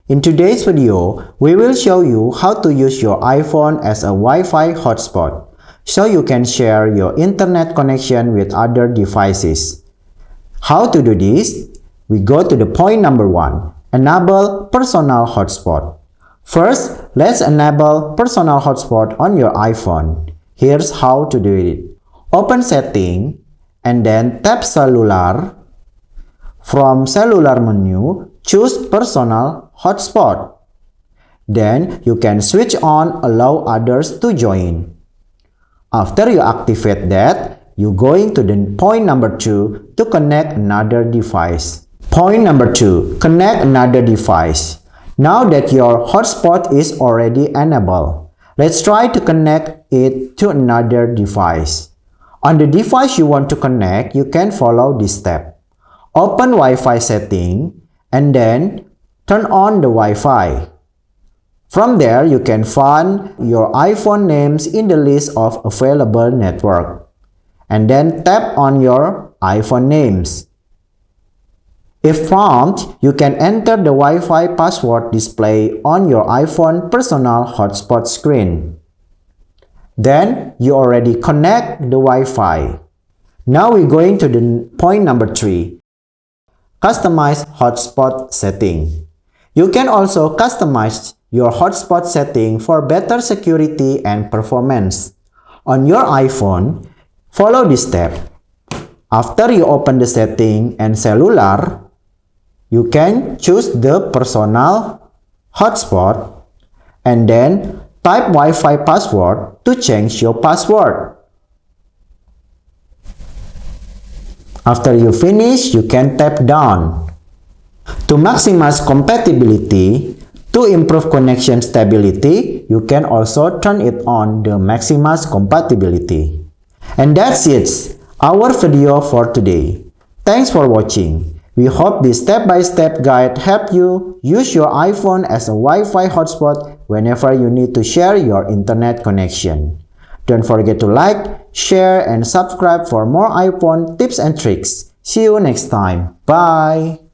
In today's video, we will show you how to use your iPhone as a Wi-Fi hotspot, so you can share your internet connection with other devices. How to do this? We go to the point number 1, enable personal hotspot. First, let's enable personal hotspot on your iPhone. Here's how to do it. Open setting and then tap cellular. From cellular menu, choose personal hotspot. Then you can switch on allow others to join. After you activate that, you going to the point number 2 to connect another device. Point number 2, connect another device. Now that your hotspot is already enabled, let's try to connect it to another device. On the device you want to connect, you can follow this step. Open Wi-Fi setting and then turn on the Wi-Fi. From there, you can find your iPhone names in the list of available network. And then tap on your iPhone names. If found, you can enter the Wi-Fi password display on your iPhone personal hotspot screen. Then, you already connect the Wi-Fi. Now we're going to the point number 3. Customize hotspot setting. You can also customize your hotspot setting for better security and performance. On your iPhone, follow this step. After you open the setting and cellular, you can choose the personal hotspot and then type Wi-Fi password to change your password. After you finish, you can tap down. To maximize compatibility, to improve connection stability, you can also turn it on the maximize compatibility. And that's it, our video for today. Thanks for watching. We hope this step-by-step guide helped you use your iPhone as a Wi-Fi hotspot whenever you need to share your internet connection. Don't forget to like, share, and subscribe for more iPhone tips and tricks. See you next time. Bye!